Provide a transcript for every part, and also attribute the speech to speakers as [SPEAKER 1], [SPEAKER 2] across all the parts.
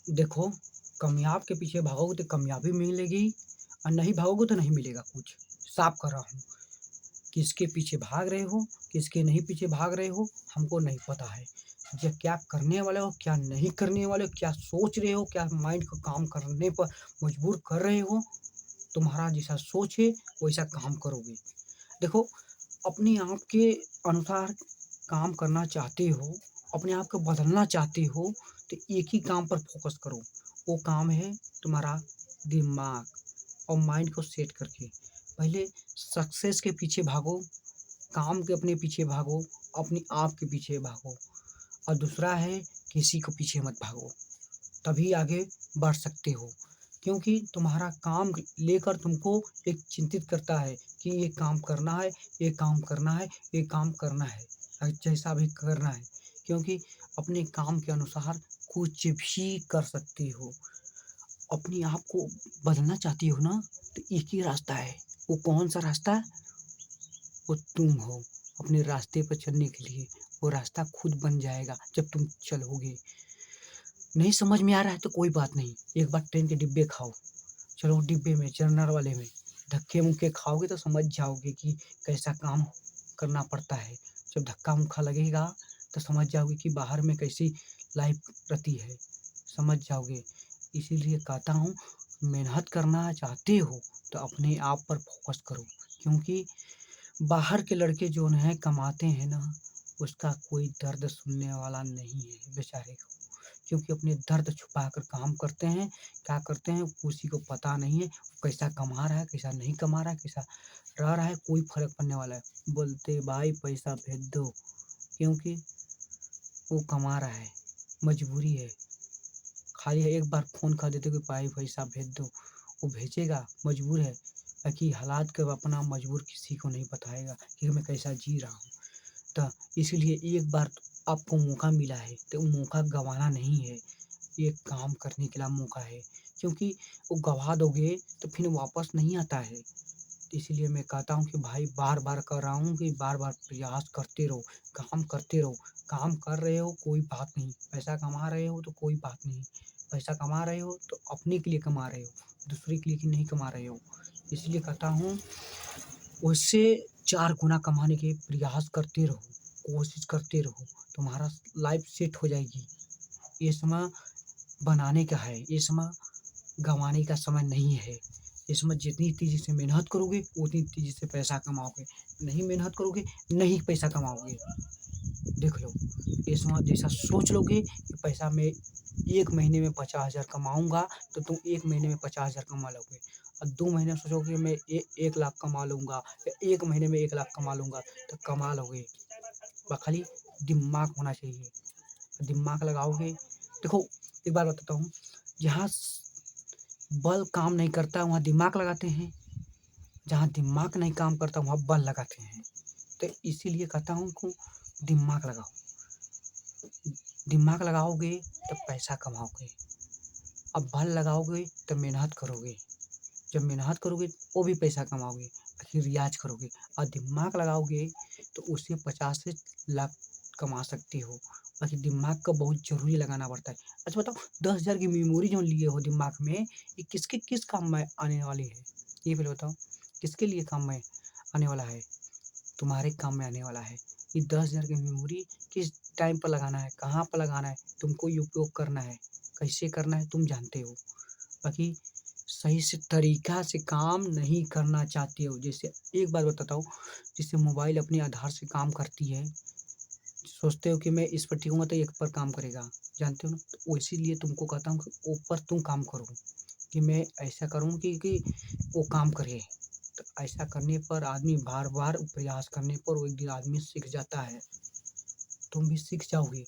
[SPEAKER 1] देखो, कामयाब के पीछे भागोगे तो कामयाबी मिलेगी और नहीं भागोगे तो नहीं मिलेगा कुछ। साफ कर रहा हूँ। किसके पीछे भाग रहे हो, किसके नहीं पीछे भाग रहे हो, हमको नहीं पता है। ज क्या करने वाले हो, क्या नहीं करने वाले हो, क्या सोच रहे हो, क्या माइंड को काम करने पर मजबूर कर रहे हो, तुम्हारा जैसा सोच है, वैसा काम करोगे। देखो, अपने आप के अनुसार काम करना चाहते हो, अपने आप को बदलना चाहते हो, तो एक ही काम पर फ़ोकस करो। वो काम है तुम्हारा दिमाग और माइंड को सेट करके। पहले सक्सेस के पीछे भागो, काम के अपने पीछे भागो, अपने आप के पीछे भागो और दूसरा है किसी के पीछे मत भागो। तभी आगे बढ़ सकते हो। क्योंकि तुम्हारा काम लेकर तुमको एक चिंतित करता है कि ये काम करना है, ये काम करना है, ये काम करना है, जैसा भी करना है। क्योंकि अपने काम के अनुसार कुछ भी कर सकते हो। अपने आप को बदलना चाहती हो ना, तो एक ही रास्ता है। वो कौन-सा रास्ता है? वो तुम हो। अपने रास्ते पर चलने के लिए वो रास्ता खुद बन जाएगा जब तुम चलोगे। नहीं समझ में आ रहा है तो कोई बात नहीं, एक बार ट्रेन के डिब्बे खाओ। चलो डिब्बे में, जनरल वाले में, धक्के-मुक्के खाओगे तो समझ जाओगे कि कैसा काम करना पड़ता है। जब धक्का-मुक्का लगेगा तो समझ जाओगे कि बाहर में कैसी लाइफ़ रहती है, समझ जाओगे। इसीलिए कहता हूँ, मेहनत करना चाहते हो तो अपने आप पर फ़ोकस करो। क्योंकि बाहर के लड़के जो हैं कमाते हैं ना, उसका कोई दर्द सुनने वाला नहीं है बेचारे को। क्योंकि अपने दर्द छुपाकर काम करते हैं, क्या करते हैं किसी को पता नहीं है, कैसा कमा रहा है, कैसा नहीं कमा रहा है, कैसा रह रहा है, कोई फ़र्क पड़ने वाला है। बोलते भाई पैसा भेज दो, क्योंकि वो कमा रहा है, मजबूरी है। खाली एक बार फ़ोन कर देते कि भाई पैसा भेज दो, वो भेजेगा, मजबूर है। बाकी हालात का अपना मजबूर किसी को नहीं बताएगा कि मैं कैसा जी रहा हूँ। तो इसीलिए एक बार आपको मौका मिला है, तो वो मौका गँवाना नहीं है। ये काम करने के लिए मौका है, क्योंकि वो गँवा दोगे तो फिर वापस नहीं आता है। इसीलिए मैं कहता हूँ कि भाई बार-बार कह रहा हूँ कि बार-बार प्रयास करते रहो, काम करते रहो। काम कर रहे हो कोई बात नहीं, पैसा कमा रहे हो तो कोई बात नहीं। पैसा कमा रहे हो तो अपने के लिए कमा रहे हो, दूसरे के लिए कि नहीं कमा रहे हो। इसलिए कहता हूँ उससे 4 गुना कमाने के प्रयास करते रहो, कोशिश करते रहो, तुम्हारा लाइफ़ सेट हो जाएगी। ये समय बनाने का है, ये समय गँवाने का समय नहीं है। इसमें जितनी तेज़ी से मेहनत करोगे, उतनी तेज़ी से पैसा कमाओगे। नहीं मेहनत करोगे, नहीं पैसा कमाओगे। देख लो, इसमें जैसा सोच लोगे कि पैसा मैं 1 महीने में 50,000 कमाऊँगा, तो तुम 1 महीने में 50,000 कमा लोगे। और 2 महीने में सोचोगे मैं 1 लाख कमा लूँगा या 1 महीने में 1 लाख कमा लूँगा, तो कमा लोगे। खाली दिमाग होना चाहिए। दिमाग लगाओगे। देखो, एक बात बताता हूँ, जहाँ बल काम नहीं करता वहाँ दिमाग लगाते हैं, जहाँ दिमाग नहीं काम करता वहाँ बल लगाते हैं। तो इसीलिए कहता हूँ को दिमाग लगाओ। दिमाग लगाओगे तो पैसा कमाओगे, अब बल लगाओगे तो मेहनत करोगे। जब मेहनत करोगे वो भी पैसा कमाओगे, फिर रियाज़ करोगे और दिमाग लगाओगे तो उससे 50 से लाख कमा सकते हो। बाकी दिमाग का बहुत ज़रूरी लगाना पड़ता है। अच्छा बताओ, 10,000 की मेमोरी जो लिए हो दिमाग में, ये किसके किस काम में आने वाली है? ये पहले बताओ, किसके लिए काम में आने वाला है? तुम्हारे काम में आने वाला है। ये 10,000 की मेमोरी किस टाइम पर लगाना है, कहाँ पर लगाना है, तुमको ये उपयोग करना है, कैसे करना है तुम जानते हो। बाकी सही से तरीका से काम नहीं करना चाहते हो। जैसे एक बात बताता हूँ, जैसे मोबाइल अपने आधार से काम करती है, सोचते हो कि मैं इस पर टिकूँगा तो एक पर काम करेगा, जानते हो ना? तो इसीलिए तुमको कहता हूँ कि ऊपर तुम काम करो, कि मैं ऐसा करूँ कि वो काम करे। तो ऐसा करने पर आदमी बार-बार प्रयास करने पर वो एक दिन आदमी सीख जाता है, तुम भी सीख जाओगे।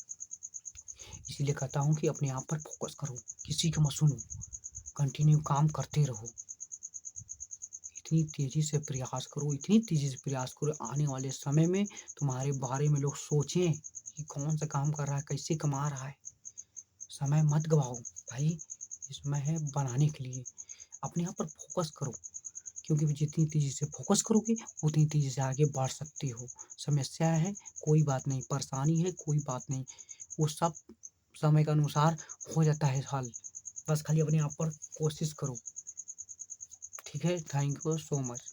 [SPEAKER 1] इसीलिए कहता हूँ कि अपने आप पर फ़ोकस करो, किसी की मत सुनो, कंटिन्यू काम करते रहो। इतनी तेज़ी से प्रयास करो, इतनी तेज़ी से प्रयास करो, आने वाले समय में तुम्हारे बारे में लोग सोचें कि कौन-सा काम कर रहा है, कैसे कमा रहा है। समय मत गवाओ भाई, ये समय है बनाने के लिए। अपने आप पर फ़ोकस करो, क्योंकि जितनी तेज़ी से फ़ोकस करोगे, उतनी तेज़ी से आगे बढ़ सकते हो। समस्या है, कोई बात नहीं, परेशानी है, कोई बात नहीं, वो सब समय के अनुसार हो जाता है हल। बस खाली अपने आप पर कोशिश करो। ठीक है? Thank you so much.